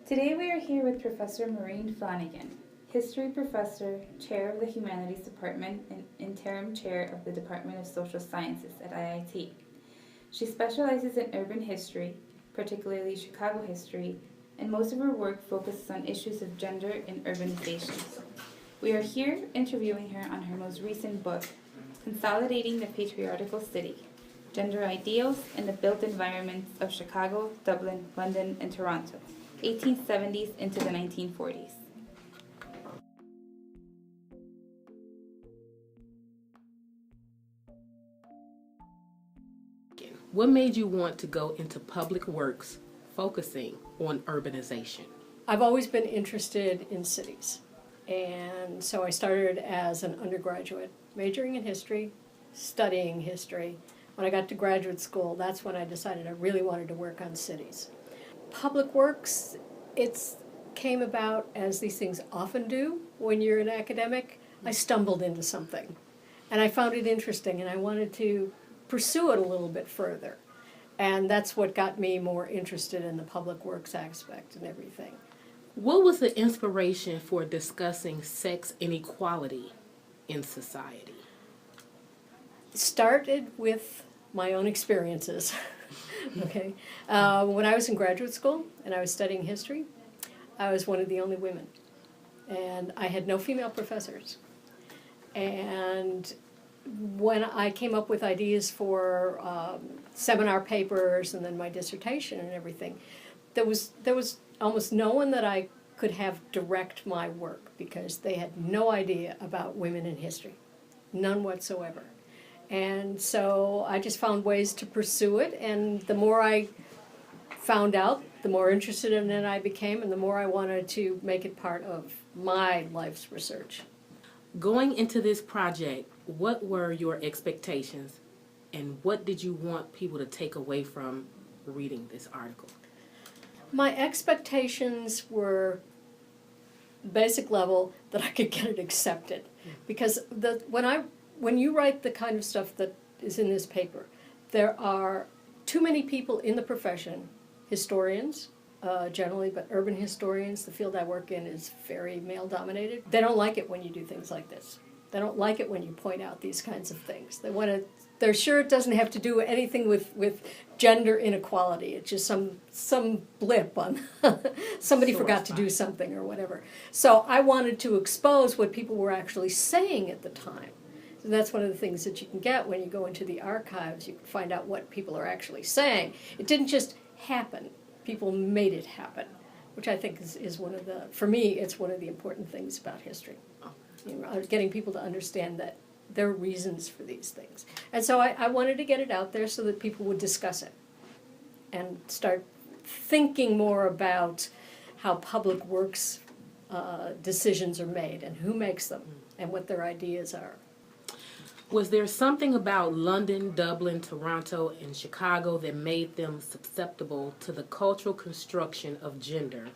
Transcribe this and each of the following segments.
Today we are here with Professor Flanagan, History Professor, Chair of the Humanities Department, and Interim Chair of the Department of Social Sciences at IIT. She specializes in urban history, particularly Chicago history, and most of her work focuses on issues of gender and urbanization. We are here interviewing her on her most recent book, Consolidating the Patriarchal City, Gender Ideals and the Built Environments of Chicago, Dublin, London, and Toronto, 1870s into the 1940s. What made you want to go into public works focusing on urbanization? I've always been interested in cities. And so I started as an undergraduate, majoring in history, studying history. When I got to graduate school, that's when I decided I really wanted to work on cities. Public works, it came about as these things often do when you're an academic. I stumbled into something, and I found it interesting, and I wanted to pursue it a little bit further. And that's what got me more interested in the public works aspect and everything. What was the inspiration for discussing sex inequality in society? It started with my own experiences. Okay. When I was in graduate school and I was studying history, I was one of the only women. And I had no female professors. And when I came up with ideas for seminar papers and then my dissertation and everything, there was almost no one that I could have direct my work because they had no idea about women in history, none whatsoever. And so I just found ways to pursue it, and the more I found out, the more interested in it I became, and the more I wanted to make it part of my life's research. Going into this project, what were your expectations, and what did you want people to take away from reading this article? My expectations were basic level that I could get it accepted, because when you write the kind of stuff that is in this paper, there are too many people in the profession, historians generally, but urban historians, the field I work in is very male-dominated. They don't like it when you do things like this. They don't like it when you point out these kinds of things. They're sure it doesn't have to do anything with gender inequality. It's just some blip on somebody forgot to do something or whatever. So I wanted to expose what people were actually saying at the time. And that's one of the things that you can get when you go into the archives. You can find out what people are actually saying. It didn't just happen. People made it happen, which I think is one of the, for me, it's one of the important things about history. You know, getting people to understand that there are reasons for these things. And so I wanted to get it out there so that people would discuss it and start thinking more about how public works decisions are made and who makes them and what their ideas are. Was there something about London, Dublin, Toronto, and Chicago that made them susceptible to the cultural construction of gender,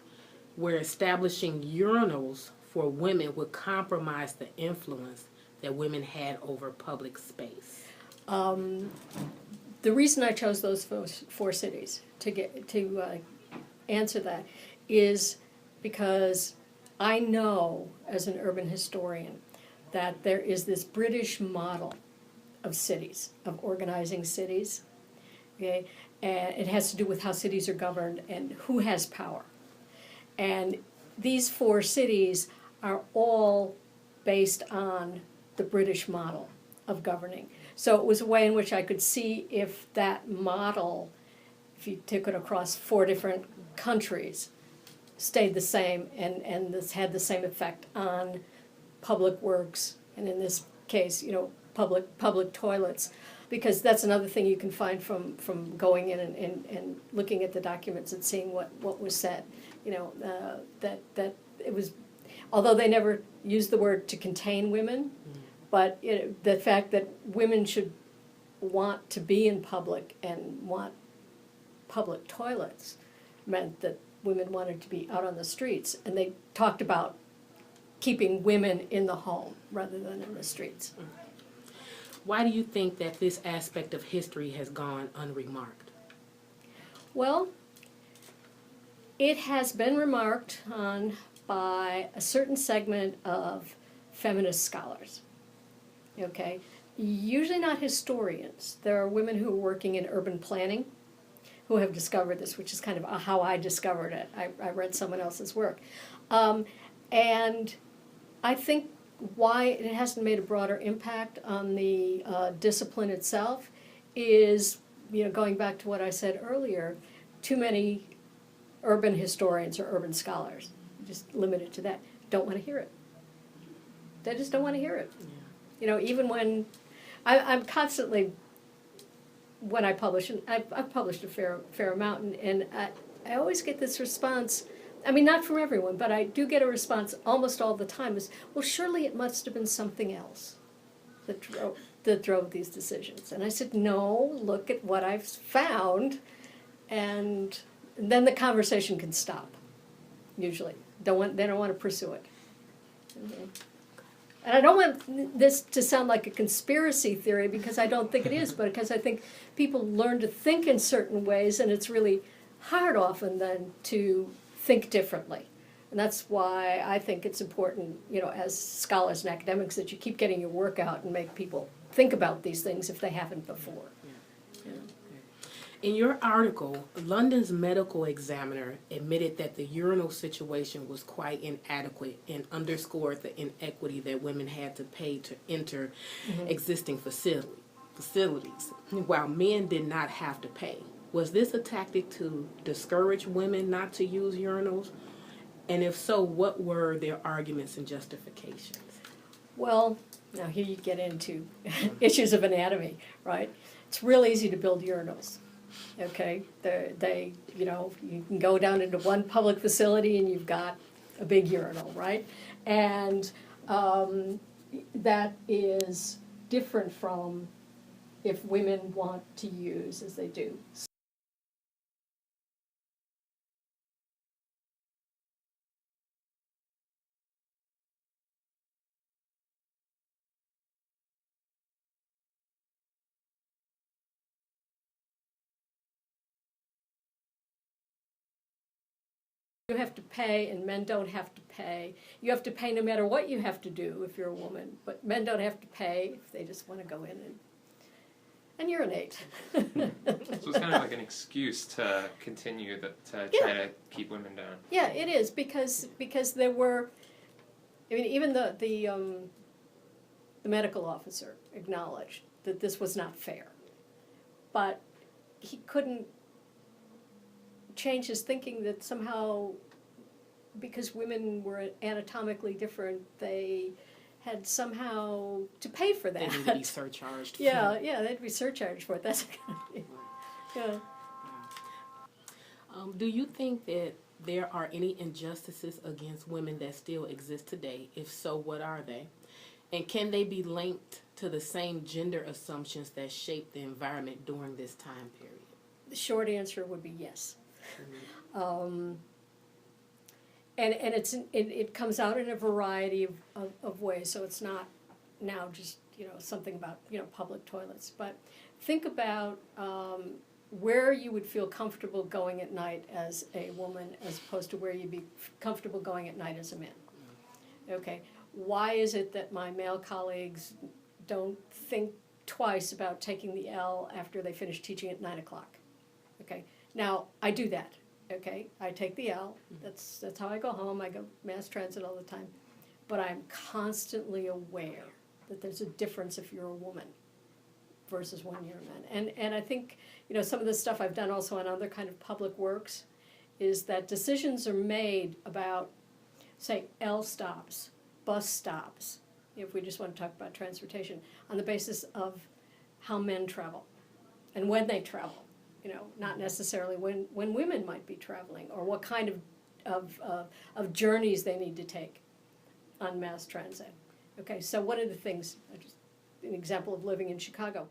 where establishing urinals for women would compromise the influence that women had over public space? The reason I chose those four cities to answer that is because I know, as an urban historian, that there is this British model of cities, of organizing cities. Okay? And it has to do with how cities are governed and who has power. And these four cities are all based on the British model of governing. So it was a way in which I could see if that model, if you took it across four different countries, stayed the same and this had the same effect on public works, and in this case, you know, public toilets, because that's another thing you can find from going in and looking at the documents and seeing what was said. You know, that it was, although they never used the word to contain women, but the fact that women should want to be in public and want public toilets meant that women wanted to be out on the streets, and they talked about keeping women in the home rather than in the streets. Why do you think that this aspect of history has gone unremarked? Well, It has been remarked on by a certain segment of feminist scholars, okay? Usually not historians. There are women who are working in urban planning who have discovered this, which is kind of how I discovered it. I read someone else's work. And I think why it hasn't made a broader impact on the discipline itself is, going back to what I said earlier, too many urban historians or urban scholars, just limited to that, don't want to hear it. They just don't want to hear it. Yeah. Even when I'm constantly, when I publish, and I've published a fair amount, and I always get this response. I mean, not from everyone, but I do get a response almost all the time is, well, surely it must have been something else that drove these decisions. And I said, no, look at what I've found, and then the conversation can stop, usually. They don't want to pursue it. Okay. And I don't want this to sound like a conspiracy theory, because I don't think it is, but because I think people learn to think in certain ways, and it's really hard often then to think differently. And that's why I think it's important, as scholars and academics, that you keep getting your work out and make people think about these things if they haven't before. Yeah. In your article, London's medical examiner admitted that the urinal situation was quite inadequate and underscored the inequity that women had to pay to enter existing facilities, while men did not have to pay. Was this a tactic to discourage women not to use urinals? And if so, what were their arguments and justifications? Well, now here you get into issues of anatomy, right? It's real easy to build urinals. Okay, you can go down into one public facility and you've got a big urinal, right? And that is different from if women want to use, as they do. You have to pay, and men don't have to pay. You have to pay no matter what you have to do if you're a woman, but men don't have to pay if they just want to go in and urinate. So it's kind of like an excuse to continue to try to keep women down. Yeah, it is, because there were, even the medical officer acknowledged that this was not fair, but he couldn't change his thinking that somehow, because women were anatomically different, they had somehow to pay for that. They need to be surcharged. Yeah, they'd be surcharged for it. That's yeah. Do you think that there are any injustices against women that still exist today? If so, what are they? And can they be linked to the same gender assumptions that shaped the environment during this time period? The short answer would be yes. And it comes out in a variety of ways. So it's not now just something about public toilets, but think about where you would feel comfortable going at night as a woman as opposed to where you'd be comfortable going at night as a man. Okay, why is it that my male colleagues don't think twice about taking the L after they finish teaching at 9 o'clock? Okay, now I do that. Okay, I take the L. That's how I go home. I go mass transit all the time. But I'm constantly aware that there's a difference if you're a woman versus when you're a man. And I think, some of the stuff I've done also on other kind of public works is that decisions are made about, say, L stops, bus stops, if we just want to talk about transportation, on the basis of how men travel and when they travel. Not necessarily when women might be traveling, or what kind of journeys they need to take on mass transit. Okay, so one of the things, just an example of living in Chicago,